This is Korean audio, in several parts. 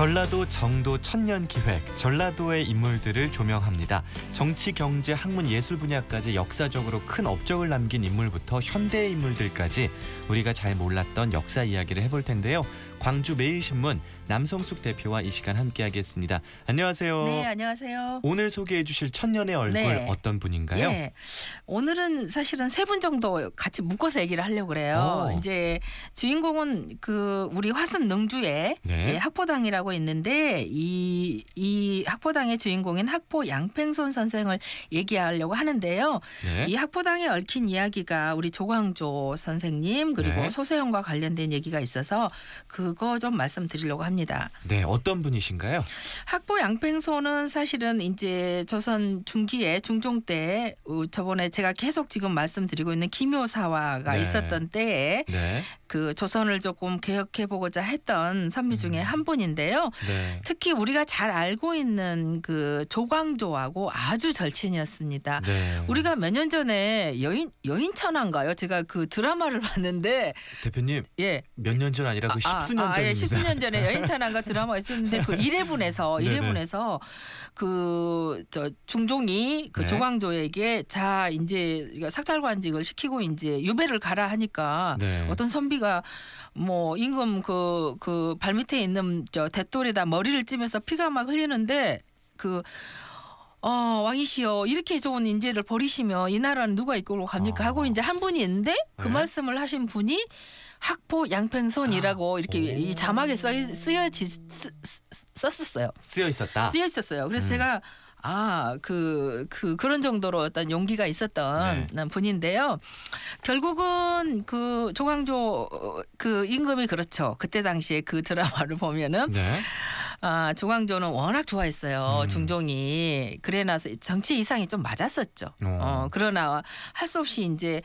전라도 정도 천년기획, 전라도의 인물들을 조명합니다. 정치, 경제, 학문, 예술 분야까지 역사적으로 큰 업적을 남긴 인물부터 현대의 인물들까지 우리가 잘 몰랐던 역사 이야기를 해볼 텐데요. 광주 매일신문 남성숙 대표와 이 시간 함께하겠습니다. 안녕하세요. 네, 안녕하세요. 오늘 소개해 주실 천년의 얼굴 네. 어떤 분인가요? 예, 오늘은 사실은 세 분 정도 같이 묶어서 얘기를 하려고 그래요. 오. 이제 주인공은 그 우리 화순 능주에 네. 예, 학포당이라고 있는데 이 학포당의 주인공인 학포 양팽손 선생을 얘기하려고 하는데요. 네. 이 학포당에 얽힌 이야기가 우리 조광조 선생님 그리고 네. 소세영과 관련된 얘기가 있어서 그거 좀 말씀드리려고 합니다. 네, 어떤 분이신가요? 학포 양팽소는 사실은 이제 조선 중기에 중종 때 저번에 제가 계속 지금 말씀드리고 있는 기묘사화가 네. 있었던 때에 네. 그 조선을 조금 개혁해보고자 했던 선비 중에 한 분인데요. 네. 특히 우리가 잘 알고 있는 그 조광조하고 아주 절친이었습니다. 네. 우리가 몇 년 전에 여인천하인가요? 제가 그 드라마를 봤는데 대표님 예. 몇 년 전 아니라 그 십수년 전입니다. 예, 십수년 전에 여인찬한가 드라마가 있었는데 그 이레분에서 네네. 그 저 중종이 그 네. 조광조에게 자 이제 삭탈관직을 시키고 이제 유배를 가라 하니까 네. 어떤 선비가 뭐 임금 그 발밑에 있는 저 대돌에다 머리를 찌면서 피가 막 흘리는데 왕이시여 이렇게 좋은 인재를 버리시면 이 나라는 누가 이끌고 갑니까 하고 이제 한 분이 있는데 그 네. 말씀을 하신 분이 학포 양팽손이라고 이렇게 이 자막에 썼었어요. 쓰여 있었다. 쓰여 있었어요. 그래서 제가 그런 정도로 어떤 용기가 있었던 분인데요. 결국은 그 조광조 그 임금이 그렇죠. 그때 당시에 그 드라마를 보면은 네. 조광조는 워낙 좋아했어요. 중종이. 그래 나서 정치 이상이 좀 맞았었죠. 그러나 할 수 없이 이제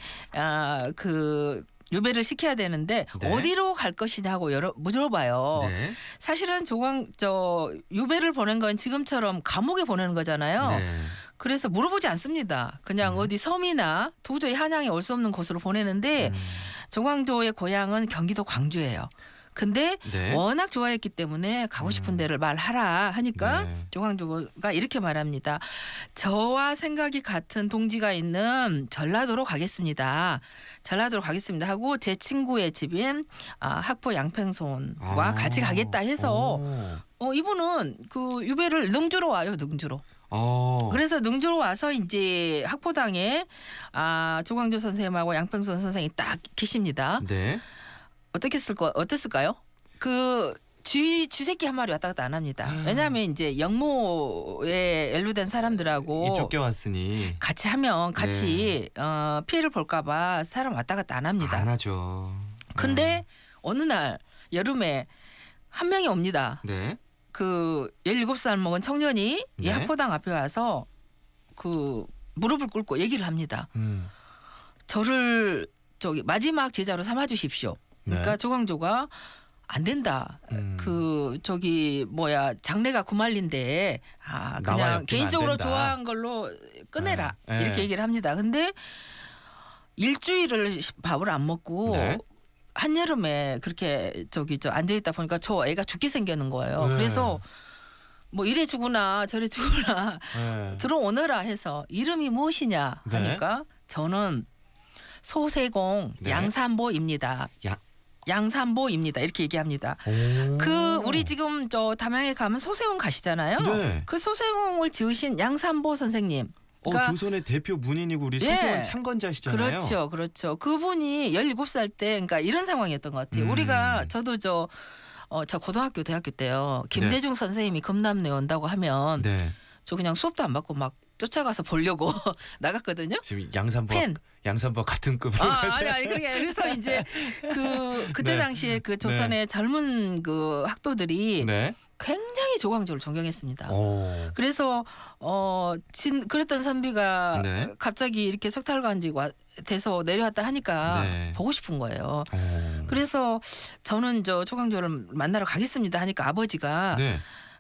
그 유배를 시켜야 되는데 네. 어디로 갈 것이냐고 물어봐요. 네. 사실은 유배를 보낸 건 지금처럼 감옥에 보내는 거잖아요. 네. 그래서 물어보지 않습니다. 그냥 어디 섬이나 도저히 한양에 올 수 없는 곳으로 보내는데 조광조의 고향은 경기도 광주예요. 근데 네. 워낙 좋아했기 때문에 가고 싶은 데를 말하라 하니까 네. 조광조가 이렇게 말합니다. 저와 생각이 같은 동지가 있는 전라도로 가겠습니다. 전라도로 가겠습니다 하고 제 친구의 집인 학포 양팽손과 같이 가겠다 해서 이분은 그 유배를 능주로 와요. 능주로. 그래서 능주로 와서 이제 학포당에 조광조 선생님하고 양팽손 선생이 딱 계십니다. 네. 어땠을까요? 그 쥐새끼 한 마리 왔다 갔다 안 합니다. 왜냐하면 이제 영모에 연루된 사람들하고 쫓겨왔으니 같이 하면 같이 피해를 볼까봐 사람 왔다 갔다 안 합니다. 안 하죠. 근데 어느 날 여름에 한 명이 옵니다. 네. 그 17살 먹은 청년이 이 네. 학포당 앞에 와서 그 무릎을 꿇고 얘기를 합니다. 저를 마지막 제자로 삼아 주십시오. 그러니까 네. 조광조가 안 된다. 장래가 구말린데 나와 그냥 엮이면 개인적으로 안 된다. 좋아한 걸로 끝내라. 네. 이렇게 얘기를 합니다. 근데 일주일을 밥을 안 먹고 네. 한여름에 그렇게 앉아 있다 보니까 저 애가 죽게 생기는 거예요. 네. 그래서 뭐 이래 죽으나 저래 죽으나 네. 들어오너라 해서 이름이 무엇이냐 하니까 저는 소세공 네. 양산보입니다. 양산보입니다. 이렇게 얘기합니다. 우리 지금 담양에 가면 소세공 가시잖아요. 네. 그 소세공을 지으신 양산보 선생님. 그러니까 조선의 대표 문인이고 우리 예. 소세원 창건자시잖아요. 그렇죠. 그분이 17살 때 그러니까 이런 상황이었던 것 같아요. 우리가 저도 저 고등학교 대학교 때요. 김대중 선생님이 금남로에 온다고 하면 네. 저 그냥 수업도 안 받고 막 쫓아가서 보려고 나갔거든요. 지금 양산보 같은 급으로 가세요. 아니 그래서 이제 그때 네. 당시에 그 조선의 젊은 그 학도들이 네. 굉장히 조광조를 존경했습니다. 그래서 그랬던 선비가 네. 갑자기 이렇게 석탈관직 돼서 내려왔다 하니까 네. 보고 싶은 거예요. 그래서 저는 조광조를 만나러 가겠습니다 하니까 아버지가 네.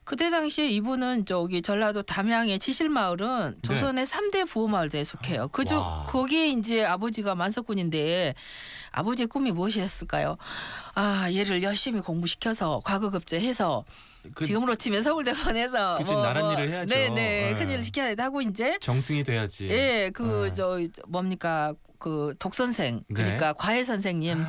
그때 당시에 이분은 저기 전라도 담양의 지실마을은 조선의 3대 부호마을에 속해요. 그중 와. 거기에 이제 아버지가 만석군인데 아버지의 꿈이 무엇이었을까요? 아, 얘를 열심히 공부시켜서 과거급제해서 지금으로 치면 서울대본에서 그치, 나란 일을 해야죠. 네네, 네. 큰일을 시켜야 하고 이제 정승이 돼야지. 예, 네. 뭡니까 그 독선생 그러니까 네. 과외 선생님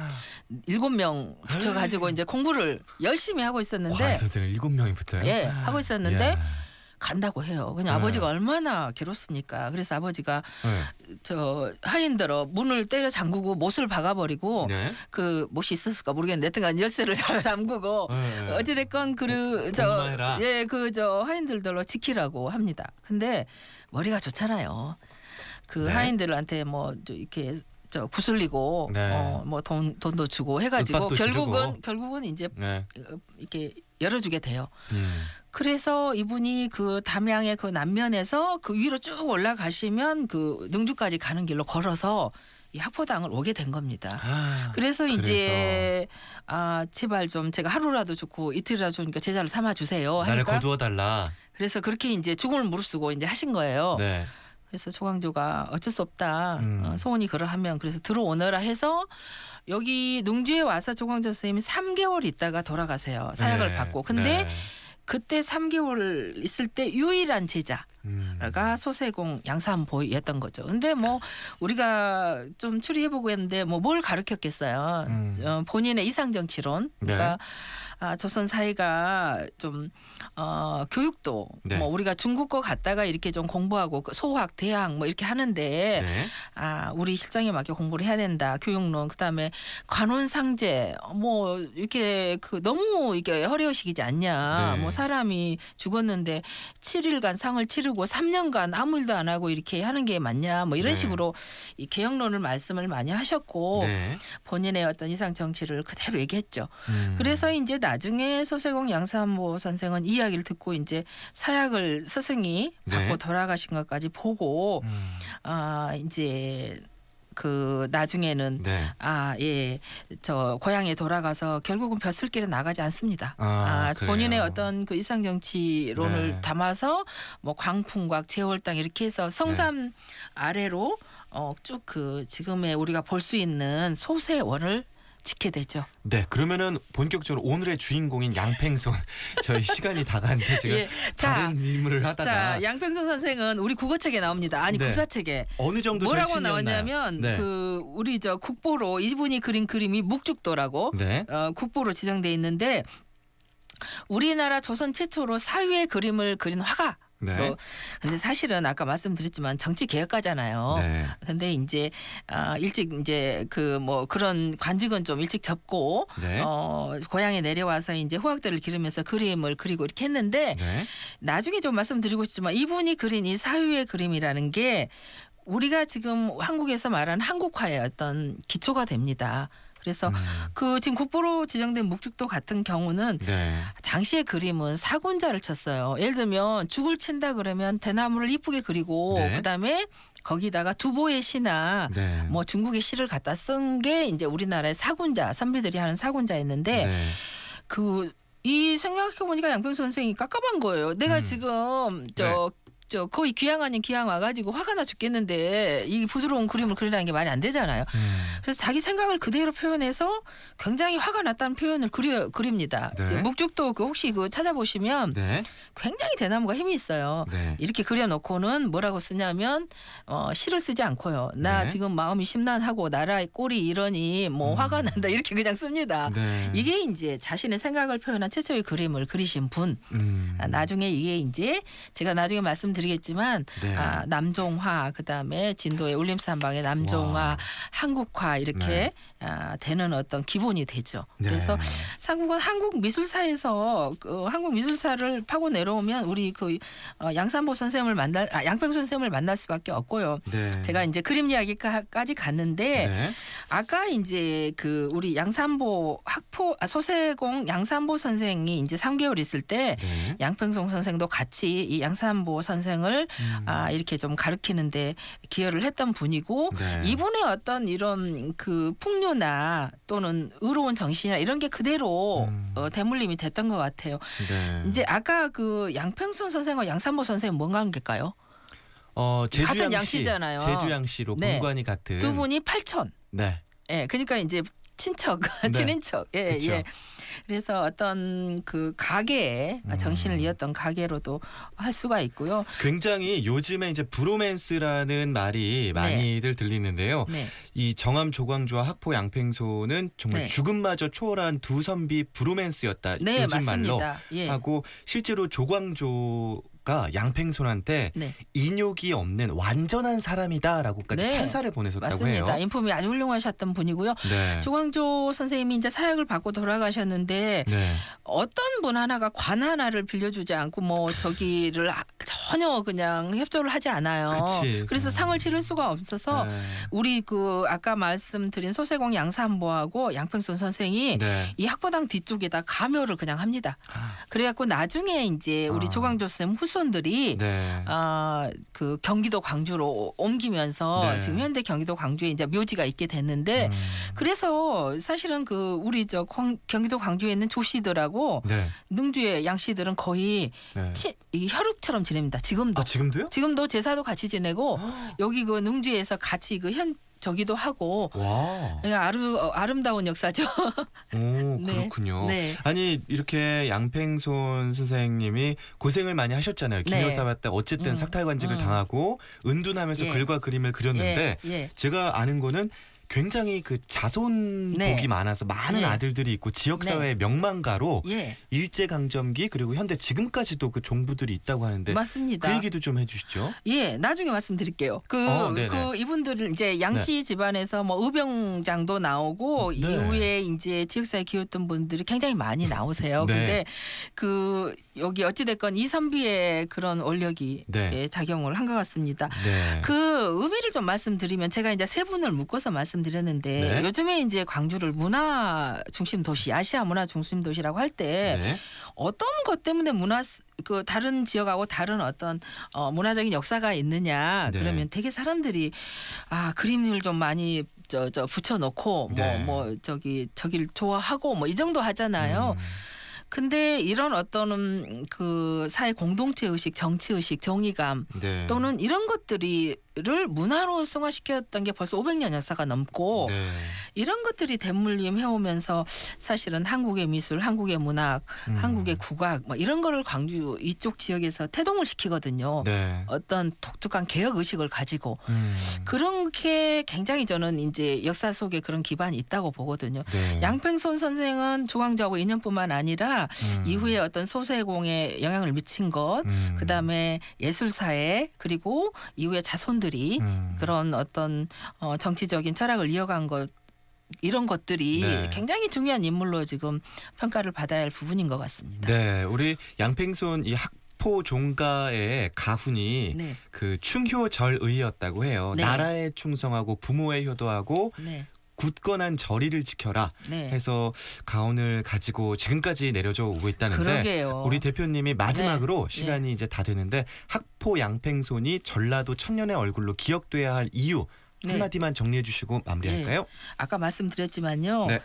7명 붙여가지고 이제 공부를 열심히 하고 있었는데 과외 선생을 7명이 붙어요? 예, 하고 있었는데 이야. 간다고 해요. 그냥 네. 아버지가 얼마나 괴롭습니까? 그래서 아버지가 네. 저 하인들어 문을 때려 잠그고 못을 박아버리고 네. 그 못이 있었을까 모르겠는데 여튼간 열쇠를 잘 잠그고 네. 어찌됐건 공부만 해라. 저 하인들로 지키라고 합니다. 근데 머리가 좋잖아요. 그 네. 하인들한테 뭐 이렇게 저 구슬리고 네. 뭐 돈도 주고 해가지고 윽박도 지르고. 결국은 이제 네. 이렇게 열어주게 돼요. 음. 그래서 이분이 그 담양의 그 남면에서 그 위로 쭉 올라가시면 그 능주까지 가는 길로 걸어서 이 학포당을 오게 된 겁니다. 아, 그래서 이제 아 제발 좀 제가 하루라도 좋고 이틀이라도 좋으니까 제자를 삼아 주세요 나를 하니까 거두어 달라. 그래서 그렇게 이제 죽음을 무릅쓰고 이제 하신 거예요. 네. 그래서 조광조가 어쩔 수 없다. 음. 소원이 그러하면 그래서 들어오너라 해서 여기 능주에 와서 조광조 선생님이 3개월 있다가 돌아가세요. 사약을 네. 받고. 근데 네. 그때 3개월 있을 때 유일한 제자. 음. 가 소세공 양산보였던 거죠. 근데 뭐 우리가 좀 추리해보고 했는데 뭐 뭘 가르쳤겠어요. 본인의 이상정치론. 그러니까 조선 사회가 좀 교육도 네. 뭐 우리가 중국거 갔다가 이렇게 좀 공부하고 소학, 대학 뭐 이렇게 하는데 네. 우리 실정에 맞게 공부를 해야 된다. 교육론 그다음에 관원상제 뭐 이렇게 그 너무 이게 허례허식이지 않냐. 네. 뭐 사람이 죽었는데 7일간 상을 치르고 3년간 아무 일도 안 하고 이렇게 하는 게 맞냐. 뭐 이런 네. 식으로 이 개혁론을 말씀을 많이 하셨고 네. 본인의 어떤 이상 정치를 그대로 얘기했죠. 음. 그래서 이제 나중에 소세공 양산보 선생은 이야기를 듣고 이제 사약을 스승이 받고 네. 돌아가신 것까지 보고 이제 그 나중에는 네. 저 고향에 돌아가서 결국은 벼슬길에 나가지 않습니다. 그래요. 본인의 어떤 그 일상 정치론을 네. 담아서 뭐 광풍곽, 제월당 이렇게 해서 성삼 아래로 쭉 그 지금의 우리가 볼 수 있는 소세원을 짓게 되죠. 네, 그러면은 본격적으로 오늘의 주인공인 양팽손 저희 시간이 다 갔는데 제가 예. 자, 다른 인물을 하다가 자, 양평선 선생은 우리 국어책에 나옵니다. 아니 네. 구사책에 어느 정도 뭐라고 절친이었나요? 나왔냐면 네. 그 우리 저 국보로 이분이 그린 그림이 묵죽도라고 네. 국보로 지정돼 있는데 우리나라 조선 최초로 사유의 그림을 그린 화가. 네. 근데 사실은 아까 말씀드렸지만 정치 개혁가잖아요. 네. 근데 이제 일찍 이제 그 뭐 그런 관직은 좀 일찍 접고 네. 고향에 내려와서 이제 후학들을 기르면서 그림을 그리고 이렇게 했는데 네. 나중에 좀 말씀드리고 싶지만 이분이 그린 이 사유의 그림이라는 게 우리가 지금 한국에서 말하는 한국화의 어떤 기초가 됩니다. 그래서 그 지금 국보로 지정된 묵죽도 같은 경우는 네. 당시의 그림은 사군자를 쳤어요. 예를 들면 죽을 친다 그러면 대나무를 이쁘게 그리고 네. 그다음에 거기다가 두보의 시나 네. 뭐 중국의 시를 갖다 쓴 게 이제 우리나라의 사군자 선비들이 하는 사군자였는데 네. 이 생각해 보니까 양평선 선생이 깝깝한 거예요. 내가 지금 저 거의 귀향 아닌 귀향 와가지고 화가 나 죽겠는데 이 부드러운 그림을 그리라는 게 말이 안 되잖아요. 그래서 자기 생각을 그대로 표현해서 굉장히 화가 났다는 표현을 그립니다. 네. 묵죽도 혹시 찾아보시면 네. 굉장히 대나무가 힘이 있어요. 네. 이렇게 그려놓고는 뭐라고 쓰냐면 시를 쓰지 않고요. 나 네. 지금 마음이 심란하고 나라의 꼴이 이러니 뭐 화가 난다 이렇게 그냥 씁니다. 네. 이게 이제 자신의 생각을 표현한 최초의 그림을 그리신 분. 나중에 이게 이제 제가 나중에 말씀드리겠지만 네. 남종화 그다음에 진도의 울림산방의 남종화 와. 한국화 이렇게 네. 되는 어떤 기본이 되죠. 네. 그래서 한국은 한국 미술사에서 한국 미술사를 파고 내려오면 우리 그 양산보 선생님을 양평 선생님을 만날 수밖에 없고요. 네. 제가 이제 그림 이야기까지 갔는데 네. 아까 이제 그 우리 양산보 소세공 양산보 선생이 이제 3개월 있을 때 네. 양평송 선생도 같이 이 양산보 선생 선생을 이렇게 좀 가르치는데 기여를 했던 분이고 네. 이분의 어떤 이런 그 풍류나 또는 의로운 정신이나 이런 게 그대로 대물림이 됐던 것 같아요. 네. 이제 아까 그 양평선 선생과 양산모 선생은 뭔 관계일까요? 같은 양씨잖아요. 제주양씨로 네. 본관이 같은 두 분이 팔촌. 네. 예, 그러니까 이제 친척, 네. 친인척. 예, 그쵸. 예. 그래서 어떤 그 가계의 정신을 이었던 가계로도 할 수가 있고요. 굉장히 요즘에 이제 브로맨스라는 말이 많이들 들리는데요. 네. 이 정암 조광조와 학포 양팽소는 정말 네. 죽음마저 초월한 두 선비 브로맨스였다. 네, 요즘 말로 맞습니다. 예. 하고 실제로 조광조가 양팽소한테 네. 인욕이 없는 완전한 사람이다라고까지 네. 찬사를 보내셨다고 맞습니다. 해요. 인품이 아주 훌륭하셨던 분이고요. 네. 조광조 선생님이 이제 사역을 받고 돌아가셨는데 네. 어떤 분 하나가 관 하나를 빌려주지 않고 뭐 저기를 전혀 그냥 협조를 하지 않아요. 그치. 그래서 상을 치를 수가 없어서 네. 우리 그 아까 말씀드린 소세공 양산보하고 양평선 선생이 네. 이 학보당 뒤쪽에다 가묘를 그냥 합니다. 아, 그래갖고 나중에 이제 우리 조광조 쌤 후손들이 네. 그 경기도 광주로 옮기면서 네. 지금 현대 경기도 광주에 이제 묘지가 있게 됐는데 그래서 사실은 그 우리 저 경기도 광주에 있는 조씨들하고 네. 능주의 양씨들은 거의 네. 이 혈육처럼 지냅니다. 지금도. 아, 지금도요? 지금도 제사도 같이 지내고 여기 그 능주에서 같이 그 저기도 하고 와. 아름다운 역사죠. 오, 네. 그렇군요. 네. 아니 이렇게 양팽손 선생님이 고생을 많이 하셨잖아요. 네. 기녀사회 때 어쨌든 삭탈관직을 당하고 은둔하면서 예. 글과 그림을 그렸는데 예. 제가 아는 거는 굉장히 그 자손복이 네. 많아서 많은 네. 아들들이 있고 지역사회의 명망가로 예. 일제강점기 그리고 현대 지금까지도 그 종부들이 있다고 하는데 맞습니다. 그 얘기도 좀 해주시죠. 예, 나중에 말씀드릴게요. 네네. 그 이분들 이제 양씨 집안에서 뭐 의병장도 나오고 네. 이후에 이제 지역사회 기였던 분들이 굉장히 많이 나오세요. 네. 근데 그 여기 어찌 됐건 이선비의 그런 원력이 네. 예, 작용을 한 것 같습니다. 네. 그 의미를 좀 말씀드리면 제가 이제 세 분을 묶어서 말씀드렸는데 네. 요즘에 이제 광주를 문화 중심 도시, 아시아 문화 중심 도시라고 할 때 네. 어떤 것 때문에 그 다른 지역하고 다른 어떤 문화적인 역사가 있느냐 네. 그러면 되게 사람들이 그림을 좀 많이 붙여놓고 네. 저길 좋아하고 뭐 이 정도 하잖아요. 근데 이런 어떤 그 사회 공동체 의식, 정치 의식, 정의감 네. 또는 이런 것들을 문화로 승화시켰던 게 벌써 500년 역사가 넘고 네. 이런 것들이 대물림 해오면서 사실은 한국의 미술, 한국의 문학, 한국의 국악 뭐 이런 거를 광주 이쪽 지역에서 태동을 시키거든요. 네. 어떤 독특한 개혁 의식을 가지고 그렇게 굉장히 저는 이제 역사 속에 그런 기반이 있다고 보거든요. 네. 양팽손 선생은 조광조하고 인연뿐만 아니라 이후에 어떤 소세공에 영향을 미친 것, 그다음에 예술사에 그리고 이후에 자손들이 그런 어떤 정치적인 철학을 이어간 것 이런 것들이 네. 굉장히 중요한 인물로 지금 평가를 받아야 할 부분인 것 같습니다. 네, 우리 양팽손 이 학포 종가의 가훈이 네. 그 충효절의였다고 해요. 네. 나라에 충성하고 부모에 효도하고 네. 굳건한 절의를 지켜라 네. 해서 가훈을 가지고 지금까지 내려져 오고 있다는데 그러게요. 우리 대표님이 마지막으로 네. 시간이 이제 다 되는데 학포 양팽손이 전라도 천년의 얼굴로 기억돼야 할 이유 네. 한마디만 정리해 주시고 마무리할까요? 아까 말씀드렸지만요. 네.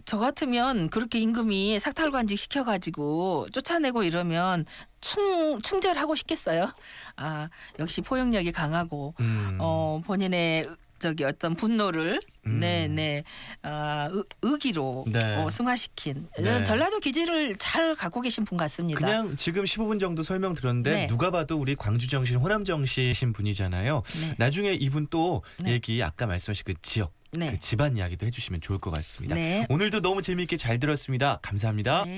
저 같으면 그렇게 임금이 삭탈관직 시켜가지고 쫓아내고 이러면 충절하고 싶겠어요. 역시 포용력이 강하고 본인의 어떤 분노를 의기로 네. 승화시킨 네. 전라도 기질을 잘 갖고 계신 분 같습니다. 그냥 지금 15분 정도 설명 들었는데 네. 누가 봐도 우리 광주 정신, 호남 정신이신 분이잖아요. 네. 나중에 이분 또 네. 얘기 아까 말씀하신 그 지역, 네. 그 집안 이야기도 해주시면 좋을 것 같습니다. 네. 오늘도 너무 재미있게 잘 들었습니다. 감사합니다. 네.